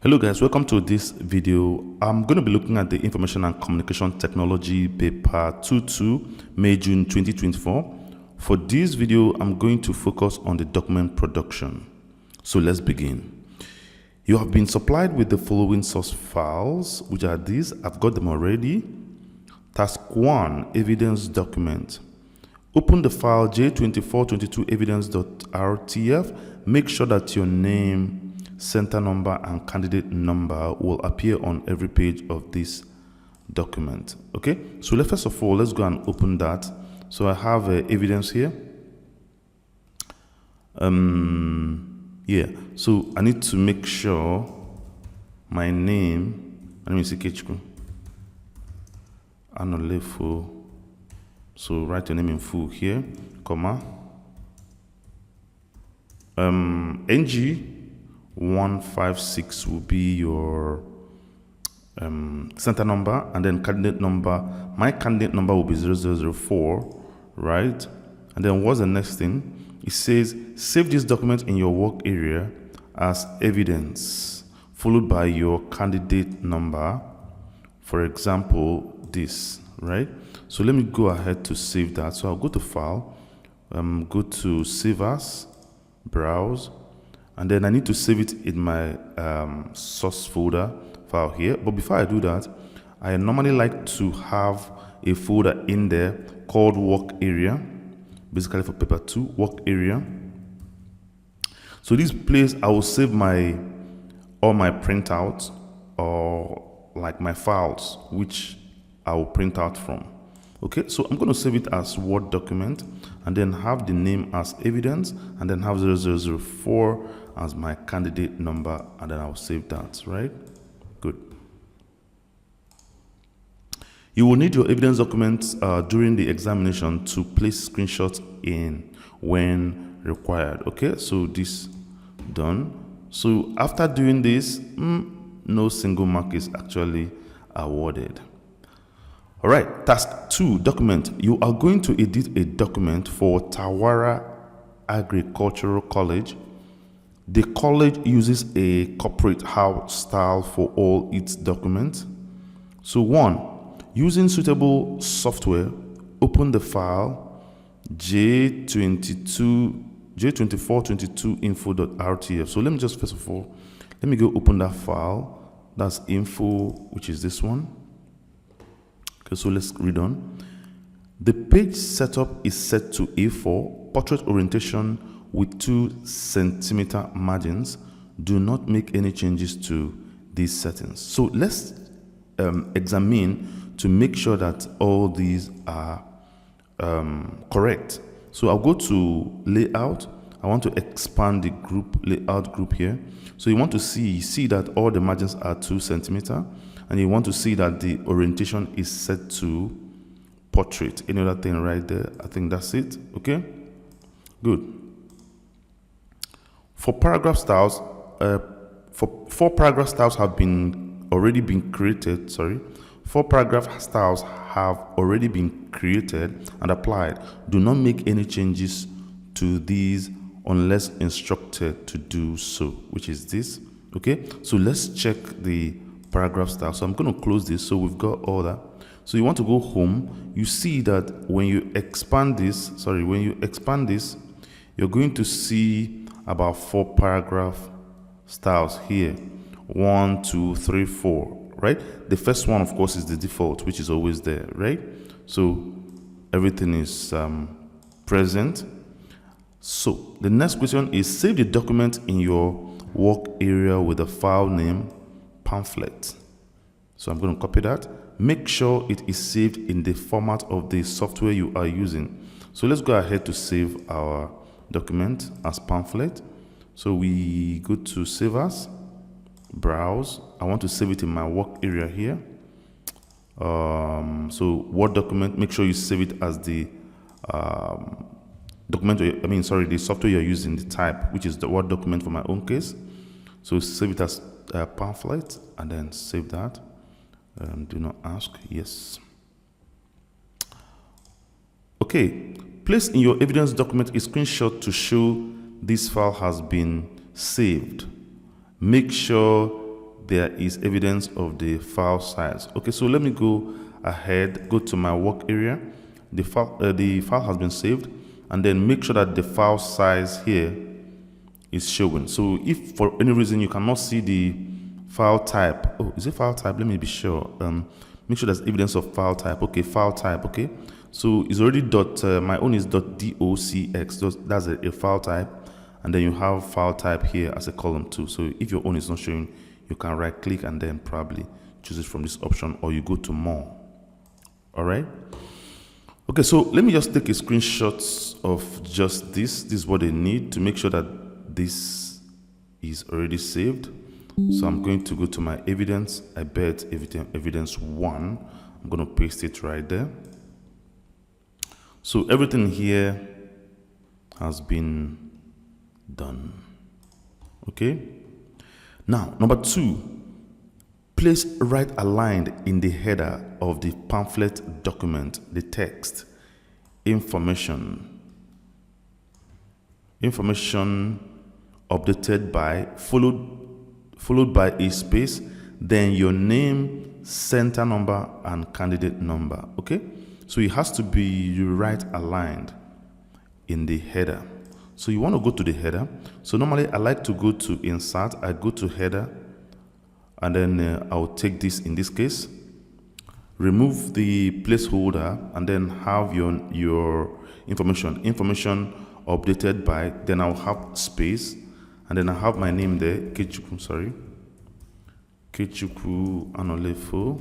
Hello guys, welcome to this video. I'm going to be looking at the Information and Communication Technology paper 2-2 May-June 2024. For this video, I'm going to focus on the document production. So let's begin. You have been supplied with the following source files, which are these. I've got them already. Task 1, evidence document. Open the file J2422 evidence.rtf. Make sure that your name, center number and candidate number will appear on every page of this document. Okay, so first of all, let's go and open that. So I have evidence here. So I need to make sure my name, let me see Kechku Anolefo. So write your name in full here, comma NG156 will be your center number, and then candidate number. My candidate number will be 0004, right? And then what's the next thing? It says save this document in your work area as evidence, followed by your candidate number. For example, this, right? So let me go ahead to save that. So I'll go to File, go to Save As, Browse, and then I need to save it in my source folder file here. But before I do that, I normally like to have a folder in there called Work Area, basically for paper 2, Work Area. So this place I will save all my printouts, or like my files, which I will print out from. Okay, so I'm going to save it as Word document, and then have the name as evidence, and then have 0004 as my candidate number, and then I'll save that, right? Good. You will need your evidence documents during the examination to place screenshots in when required. Okay, so this done. So after doing this, no single mark is actually awarded. All right, task 2, document. You are going to edit a document for Tawara Agricultural College. The college uses a corporate house style for all its documents. So 1, using suitable software, open the file J2422 info.rtf. So let me just, first of all, let me go open that file. That's info, which is this one. Okay, so let's read on. The page setup is set to A4, portrait orientation with 2 centimeter margins. Do not make any changes to these settings. So let's examine to make sure that all these are correct. So I'll go to layout. I want to expand the group layout group here. So you want to see that all the margins are 2 centimeter. And you want to see that the orientation is set to portrait. Any other thing right there? I think that's it. Okay, good. For paragraph styles, 4 paragraph styles have already been created. 4 paragraph styles have already been created and applied. Do not make any changes to these unless instructed to do so, which is this. Okay, so let's check the paragraph style. So I'm going to close this. So we've got all that. So you want to go home. You see that when you expand this, you're going to see about 4 paragraph styles here. 1, 2, 3, 4, right? The first one, of course, is the default, which is always there, right? So everything is present. So the next question is save the document in your work area with a file name pamphlet. So I'm going to copy that. Make sure it is saved in the format of the software you are using. So let's go ahead to save our document as pamphlet. So we go to Save As, Browse. I want to save it in my work area here. So Word document, make sure you save it as the the software you're using, the type, which is the Word document for my own case. So save it as pamphlet, and then save that. Do not ask. Yes. Okay, place in your evidence document a screenshot to show this file has been saved. Make sure there is evidence of the file size. Okay, so let me go ahead, go to my work area. The file has been saved, and then make sure that the file size here is showing. So if for any reason you cannot see the file type, oh, is it file type? Let me be sure. Make sure there's evidence of file type. Okay, file type. Okay, so it's already my own is .docx. That's a file type, and then you have file type here as a column too. So if your own is not showing, you can right click and then probably choose it from this option, or you go to more. All right. Okay, so let me just take a screenshot of just this. This is what they need to make sure that this is already saved. So I'm going to go to my evidence. I bet evidence 1. I'm going to paste it right there. So everything here has been done. Okay. Now, number 2, place right aligned in the header of the pamphlet document the text information updated by followed by a space, then your name, center number, and candidate number. Okay, so it has to be right aligned in the header. So you want to go to the header. So normally I like to go to insert. I go to header, and then I'll take this, in this case, remove the placeholder, and then have your information updated by, then I'll have space, and then I have my name there, Kechukwu Anolefo,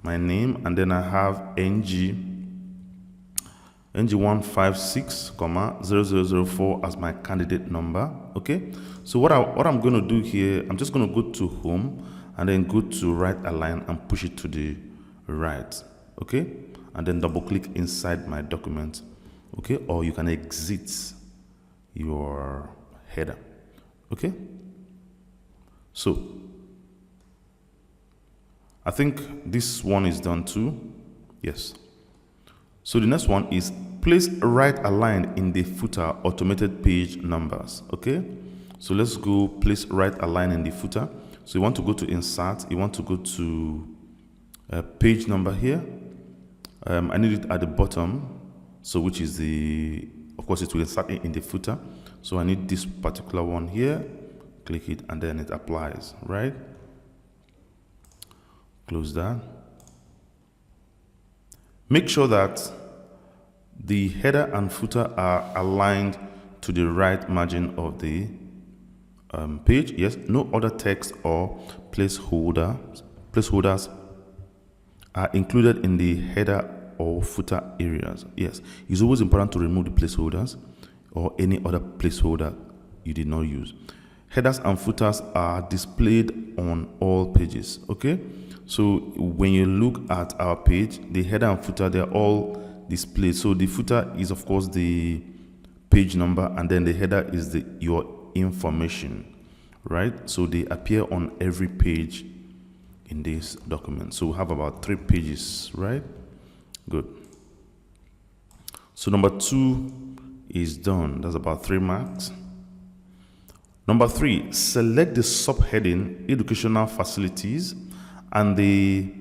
my name, and then I have NG156, 0004 as my candidate number. Okay, so what I'm going to do here, I'm just going to go to home and then go to right align and push it to the right. Okay, and then double click inside my document. Okay, or you can exit your header. Okay, so I think this one is done too. Yes. So the next one is place right align in the footer automated page numbers. Okay, so let's go place right align in the footer. So you want to go to insert, you want to go to page number here. I need it at the bottom, so which is of course it will insert in the footer. So I need this particular one here. Click it and then it applies, right? Close that. Make sure that the header and footer are aligned to the right margin of the page. Yes, no other text or placeholders are included in the header or footer areas. Yes, it's always important to remove the placeholders or any other placeholder you did not use. Headers and footers are displayed on all pages. Okay, so when you look at our page, the header and footer, they're all displayed. So the footer is of course the page number, and then the header is your information, right? So they appear on every page in this document. So we have about 3 pages, right? Good. So number 2 is done. That's about 3 marks. Number 3, select the subheading educational facilities and the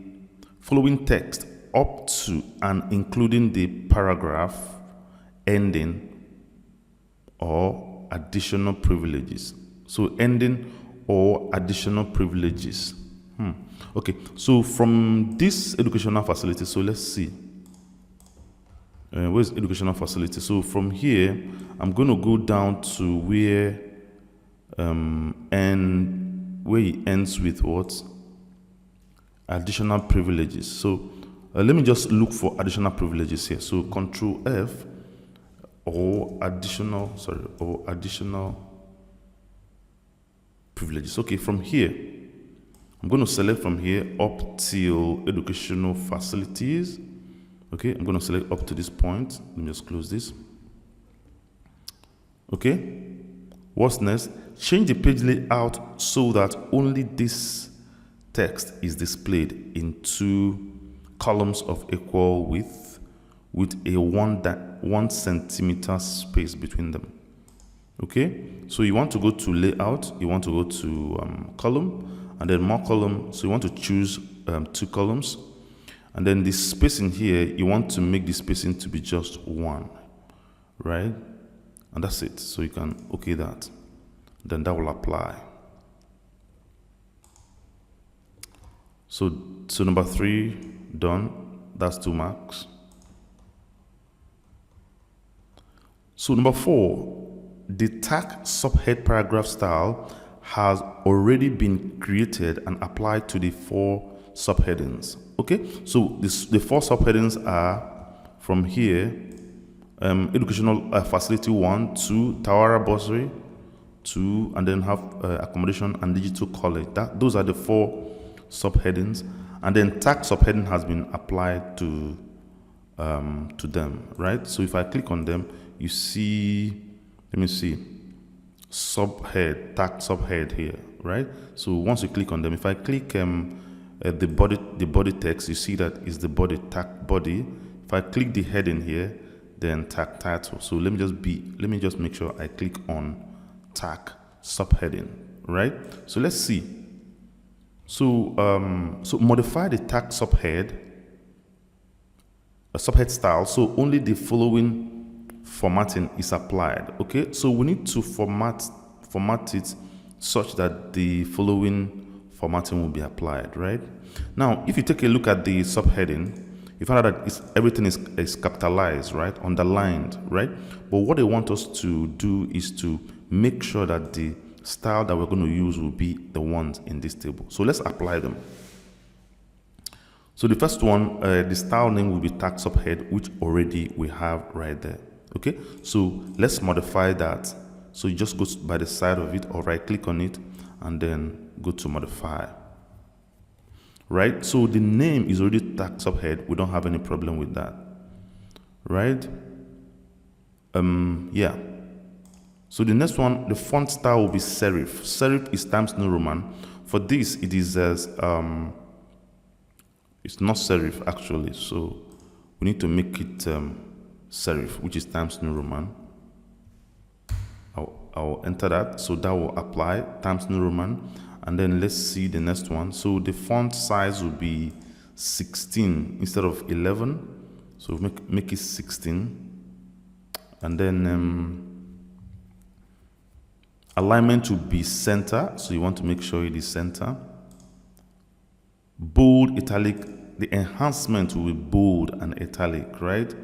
following text up to and including the paragraph ending or additional privileges. So ending or additional privileges. Okay, so from this educational facility, so let's see. Where's educational facility? So from here, I'm going to go down to where where it ends with what? Additional privileges. So let me just look for additional privileges here. So Control F or additional privileges. Okay, from here, I'm going to select from here up till educational facilities. Okay, I'm going to select up to this point. Let me just close this. Okay, what's next? Change the page layout so that only this text is displayed in 2 columns of equal width with a 1 centimeter space between them. Okay, so you want to go to layout, you want to go to column, and then more column. So you want to choose 2 columns, and then the spacing here, you want to make the spacing to be just 1, right? And that's it. So you can okay that. Then that will apply. So number 3 done. That's 2 marks. So number 4, the tag subhead paragraph style has already been created and applied to the 4 subheadings. Okay, so the 4 subheadings are from here: educational facility 1, 2, Tawara bursary 2, and then have accommodation and digital college. Those are the 4 subheadings, and then tag subheading has been applied to them, right? So if I click on them, you see, let me see, subhead, tag subhead here, right? So once you click on them, if I click the body text, you see that is the body, tag body. If I click the heading here, then tag title. So let me just make sure I click on tag subheading, right? So let's see. So so modify the tag subhead, a subhead style, so only the following formatting is applied. Okay, so we need to format it such that the following formatting will be applied, right? Now, if you take a look at the subheading, you find out that everything is capitalized, right, underlined, right? But what they want us to do is to make sure that the style that we're going to use will be the ones in this table. So let's apply them. So the first one, the style name will be tag subhead, which already we have right there. Okay, so let's modify that. So you just go by the side of it or right click on it and then go to modify. Right, so the name is already tag subhead. We don't have any problem with that, right? Yeah. So the next one, the font style will be serif. Serif is Times New Roman. For this, it is as it's not serif actually. So we need to make it serif, which is Times New Roman. I'll enter that, so that will apply Times New Roman. And then let's see the next one. So the font size will be 16 instead of 11. So make it 16. And then alignment will be center. So you want to make sure it is center. Bold, italic. The enhancement will be bold and italic, right?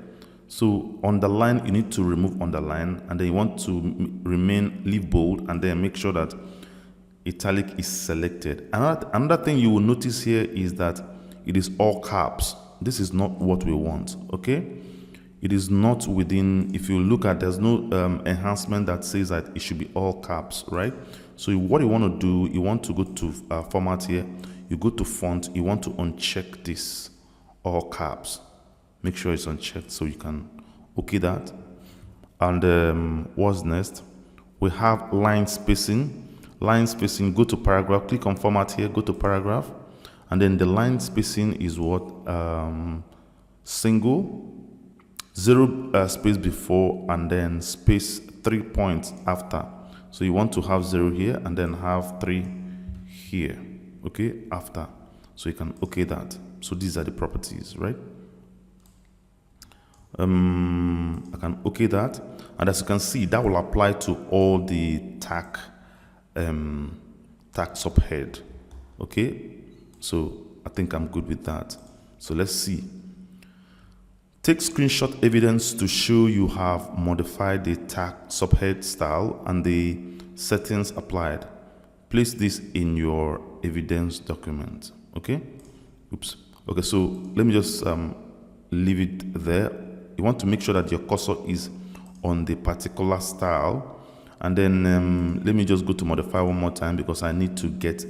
So underline, you need to remove underline, and then you want to leave bold, and then make sure that italic is selected. Another thing you will notice here is that it is all caps. This is not what we want, okay? It is not within, if you look at, there's no enhancement that says that it should be all caps, right? So what you want to do, you want to go to format here, you go to font, you want to uncheck this, all caps. Make sure it's unchecked so you can okay that. And what's next? We have line spacing. Line spacing, go to paragraph, click on format here, go to paragraph, and then the line spacing is what? Single, 0 space before, and then space 3 points after. So you want to have 0 here and then have 3 here, okay, after. So you can okay that. So these are the properties, right? I can okay that, and as you can see, that will apply to all the tag subhead. Okay, so I think I'm good with that. So let's see. Take screenshot evidence to show you have modified the tag subhead style and the settings applied. Place this in your evidence document. Okay, oops. Okay, so let me just leave it there. You want to make sure that your cursor is on the particular style. And then let me just go to modify one more time because I need to get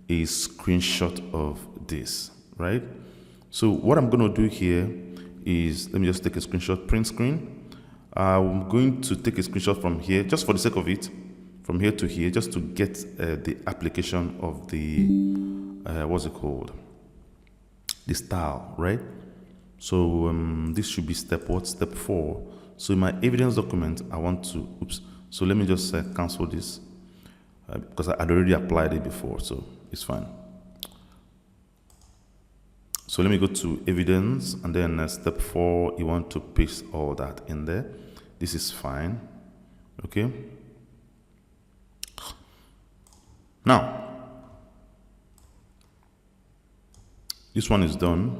a screenshot of this, right? So what I'm going to do here is, let me just take a screenshot, print screen. I'm going to take a screenshot from here, just for the sake of it, from here to here, just to get the application of the, what's it called? The style, right? So this should be step what? Step 4. So in my evidence document, I want to, oops. So let me just cancel this because I had already applied it before. So it's fine. So let me go to evidence, and then step 4, you want to paste all that in there. This is fine. Okay. Now, this one is done.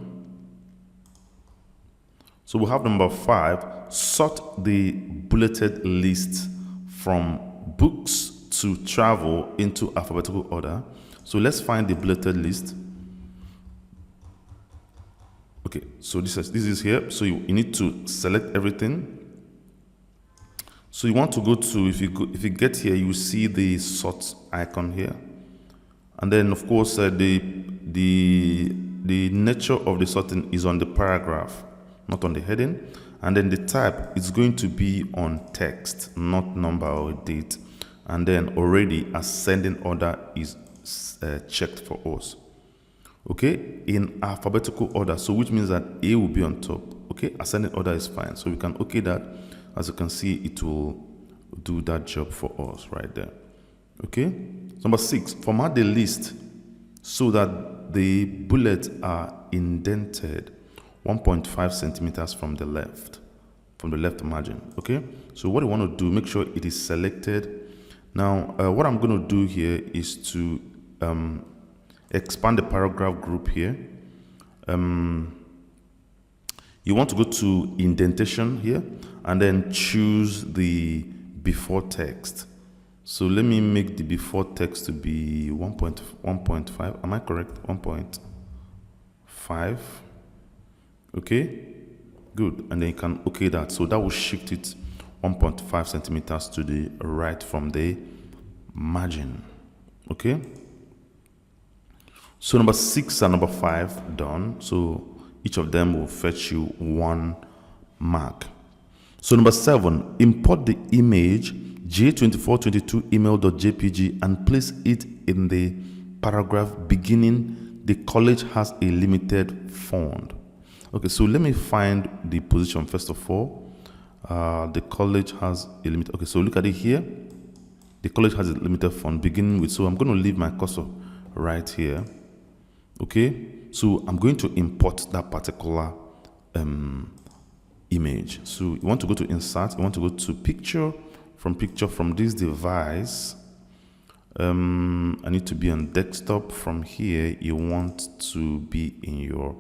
So we have number 5, sort the bulleted list from books to travel into alphabetical order. So let's find the bulleted list. Okay, so this is here. So you need to select everything. So you want to go to, if you get here, you see the sort icon here, and then of course the nature of the sorting is on the paragraph, not on the heading, and then the type is going to be on text, not number or date, and then already ascending order is checked for us. Okay, in alphabetical order, so which means that A will be on top. Okay, ascending order is fine, so we can okay that. As you can see, it will do that job for us right there. Okay, number 6, format the list so that the bullets are indented 1.5 centimeters from the left margin. Okay, so what you want to do, make sure it is selected. Now what I'm going to do here is to expand the paragraph group here. You want to go to indentation here and then choose the before text. So let me make the before text to be 1.5. Am I correct? 1.5. Okay, good. And then you can okay that. So that will shift it 1.5 centimeters to the right from the margin. Okay. So number 6 and number 5 done. So each of them will fetch you 1 mark. So number 7, import the image J2422 email.jpg and place it in the paragraph beginning the college has a limited fund. Okay, so let me find the position first of all. The college has a limit. Okay, so look at it here. The college has a limited fund beginning with, so I'm going to leave my cursor right here. Okay, so I'm going to import that particular image. So you want to go to insert, you want to go to picture from this device. I need to be on desktop. From here you want to be in your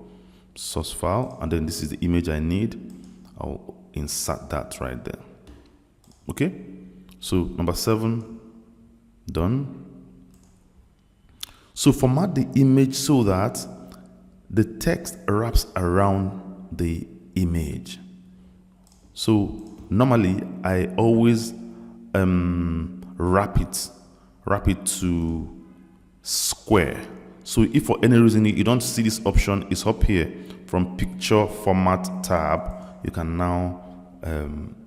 source file, and then this is the image I need. I'll insert that right there. Okay, so number 7 done. So format the image so that the text wraps around the image. So normally I always wrap it to square. So if for any reason you don't see this option, it's up here from picture format tab. You can now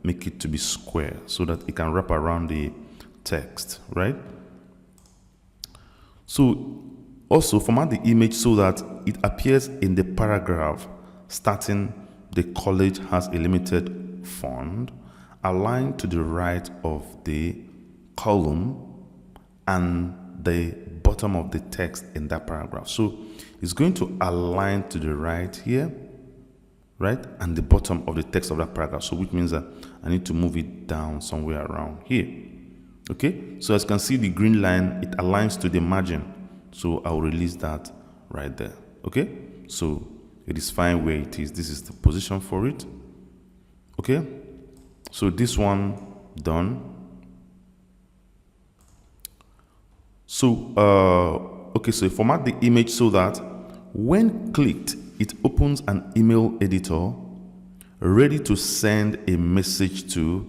make it to be square so that it can wrap around the text, right? So also format the image so that it appears in the paragraph starting the college has a limited fund, aligned to the right of the column and the bottom of the text in that paragraph. So it's going to align to the right here, right, and the bottom of the text of that paragraph. So which means that I need to move it down somewhere around here. Okay, so as you can see, the green line, it aligns to the margin. So I'll release that right there. Okay, so it is fine where it is. This is the position for it. Okay, so this one done. So okay, so format the image so that when clicked, it opens an email editor ready to send a message to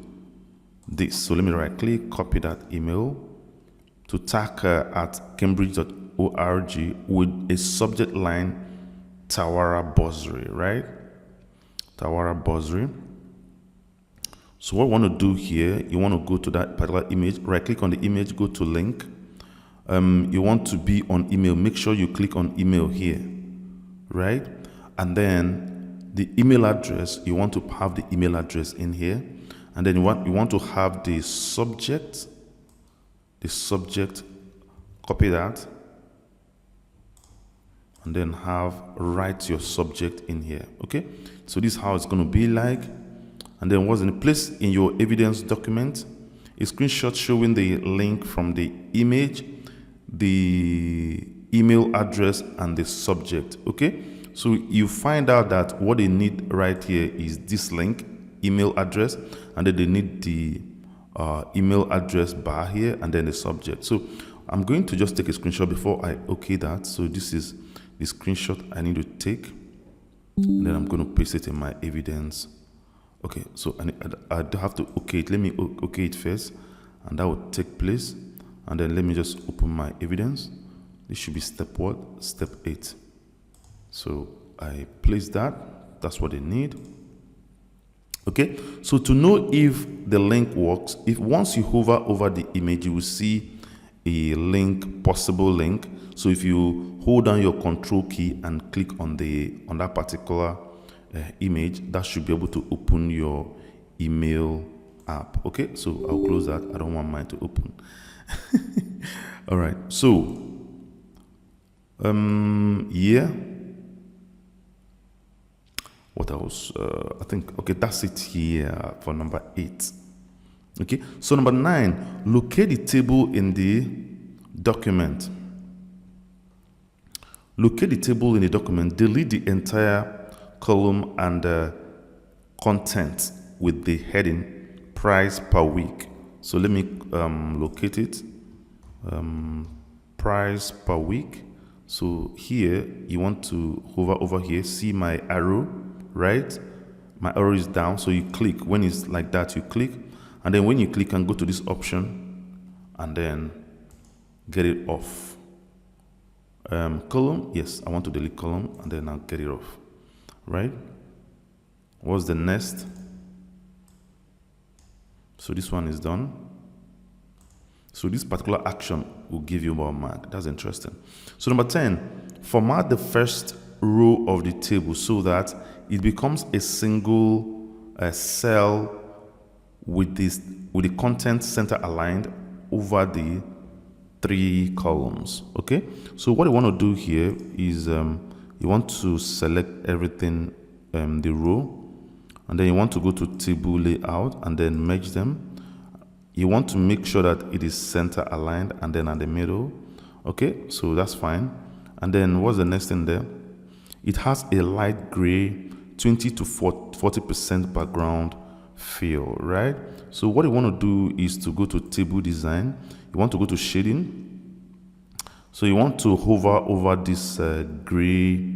this. So let me right click, copy that email to tacker@cambridge.org with a subject line Tawara Bursary, right? Tawara Bursary. So what we want to do here, you want to go to that particular image, right click on the image, go to link. You want to be on email, make sure you click on email here, right? And then the email address, you want to have the email address in here, and then you want to have the subject, copy that, and then write your subject in here. Okay, so this is how it's going to be like. And then what's in the place in your evidence document, a screenshot showing the link from the image, the email address, and the subject. Okay, so you find out that what they need right here is this link, email address, and then they need the email address bar here, and then the subject. So I'm going to just take a screenshot before I okay that. So this is the screenshot I need to take, and then I'm going to paste it in my evidence. Okay, so I have to okay it. Let me okay it first, and that will take place. And then let me just open my evidence. This should be step what? Step 8. So I place that. That's what they need. Okay, so to know if the link works, if once you hover over the image, you will see a link, possible link. So if you hold down your control key and click on that particular image, that should be able to open your email app. Okay, so I'll close that. I don't want mine to open. All right, so yeah, what else? I think, okay, that's it here for number 8. Okay, so number 9, locate the table in the document. Locate the table in the document, delete the entire column and the content with the heading price per week. So let me locate it, price per week. So here you want to hover over here, see my arrow, right? My arrow is down, so you click. When it's like that, you click, and then when you click and go to this option and then get it off. Column, yes, I want to delete column, and then I'll get it off, right? What's the next? So this one is done. So this particular action will give you more mark. That's interesting. So number 10, format the first row of the table so that it becomes a single cell with the content center aligned over the 3 columns. Okay, so what you want to do here is you want to select everything, the row, and then you want to go to table layout and then merge them. You want to make sure that it is center aligned and then at the middle. Okay, so that's fine. And then what's the next thing there? It has a light gray 20 to 40% background fill, right? So what you want to do is to go to table design. You want to go to shading. So you want to hover over this gray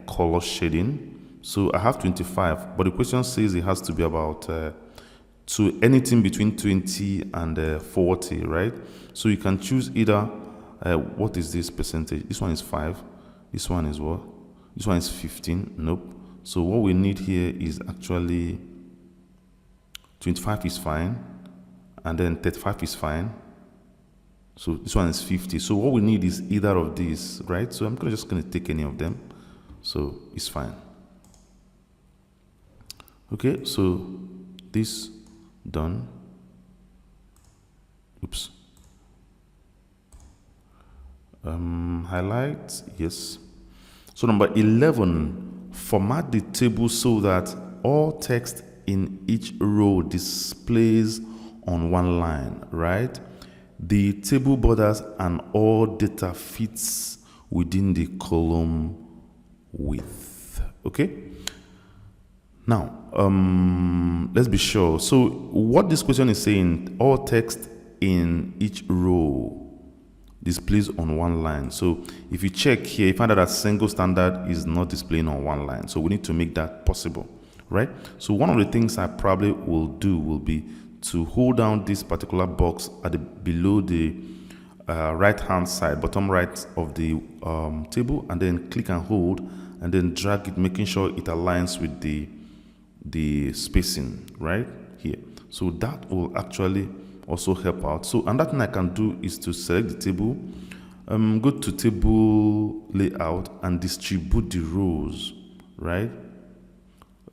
color shading. So I have 25, but the question says it has to be about to anything between 20 and 40, right? So you can choose either what is this percentage? This one is 5. This one is what? This one is 15. Nope. So what we need here is actually 25 is fine, and then 35 is fine. So this one is 50. So what we need is either of these, right? So I'm just going to take any of them. So it's fine. Okay, so this done. Oops. Highlight, yes. So number 11, format the table so that all text in each row displays on one line, right? The table borders and all data fits within the column width. Okay. Now, let's be sure. So what this question is saying, all text in each row displays on one line. So if you check here, you find out that single standard is not displaying on one line. So we need to make that possible, right? So one of the things I probably will do will be to hold down this particular box at the below the right hand side, bottom right of the table, and then click and hold, and then drag it, making sure it aligns with the spacing right here. So that will actually also help out. So another thing I can do is to select the table, go to table layout and distribute the rows, right?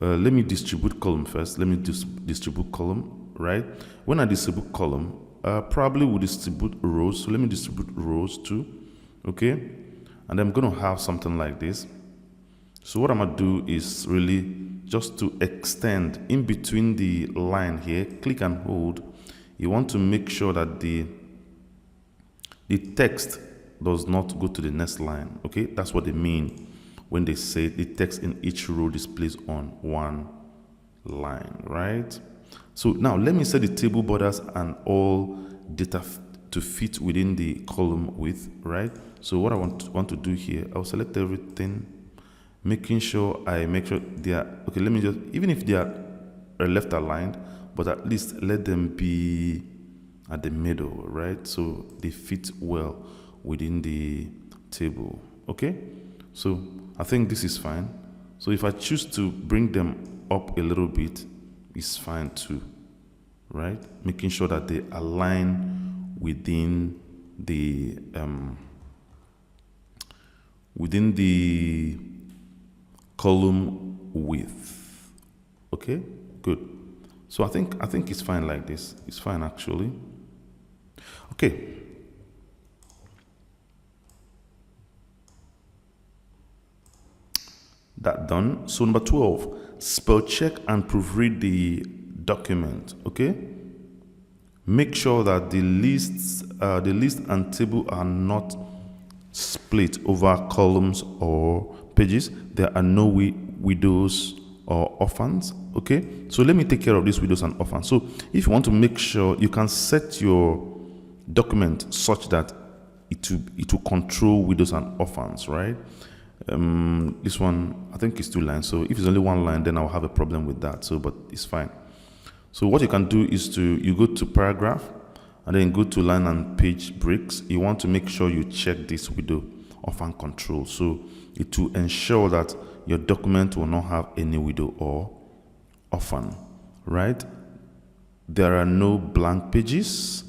Let me distribute column first. Let me distribute column, right? When I distribute column, probably will distribute rows. So let me distribute rows too, okay? and I'm going to have something like this. So what I'm going to do is really just to extend in between the line here, click and hold. You want to make sure that the text does not go to the next line. Okay, that's what they mean when they say the text in each row displays on one line, right? So now let me set the table borders and all data to fit within the column width, right? So what I want to do here, I'll select everything, making sure I make sure they are okay. Let me just, even if they are left aligned, but at least let them be at the middle, right? So they fit well within the table. Okay, so I think this is fine. So if I choose to bring them up a little bit, it's fine too, right? Making sure that they align within the column width. Okay, good. So I think it's fine like this. It's fine actually. Okay. That done. So number 12, spell check and proofread the document. Okay. Make sure that the list and table are not split over columns or pages. There are no widows or orphans. Okay. So let me take care of these widows and orphans. So if you want to make sure, you can set your document such that it will control widows and orphans, right? This one I think is 2 lines, so if it's only 1 line then I'll have a problem with that, so but it's fine. So what you can do is you go to paragraph and then go to line and page breaks. You want to make sure you check this widow orphan control, so it will ensure that your document will not have any widow or orphan, right? There are no blank pages.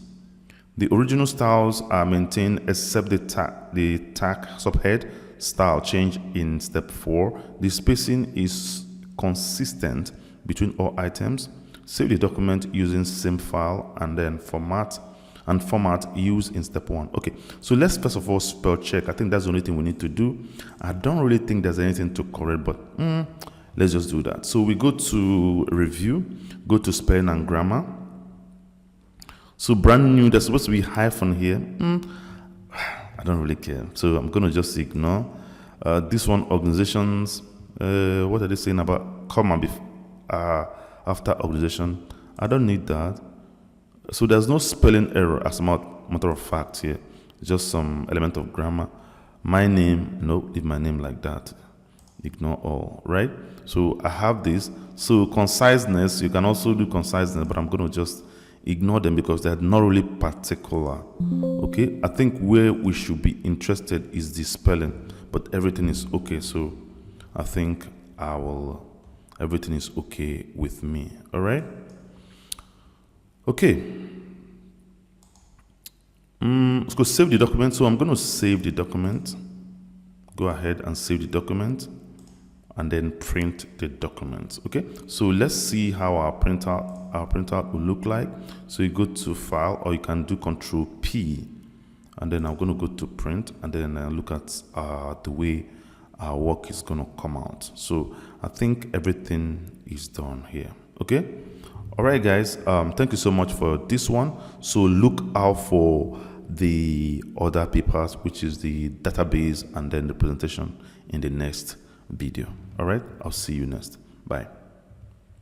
The original styles are maintained except the tag subhead style change in step 4. The spacing is consistent between all items. Save the document using same file and then format used in step 1. Okay, so let's first of all spell check. I think that's the only thing we need to do. I don't really think there's anything to correct, but let's just do that. So we go to review, go to spelling and grammar. So brand new, there's supposed to be hyphen here. I don't really care, so I'm going to just ignore. This one, organizations, what are they saying about comma after organization? I don't need that. So there's no spelling error as a matter of fact here. Just some element of grammar. My name, no, leave my name like that. Ignore all, right? So I have this. So conciseness, you can also do conciseness, but I'm going to just ignore them because they're not really particular. Okay, I think where we should be interested is the spelling, but everything is okay, so I think everything is okay with me. All right, okay. Let's go save the document. So I'm going to save the document. Go ahead and save the document and then print the document. Okay, so let's see how our printout will look like. So you go to file, or you can do Control P, and then I'm going to go to print, and then look at the way our work is going to come out. So I think everything is done here. Okay, all right guys, thank you so much for this one. So look out for the other papers, which is the database and then the presentation in the next video. All right, I'll see you next. Bye.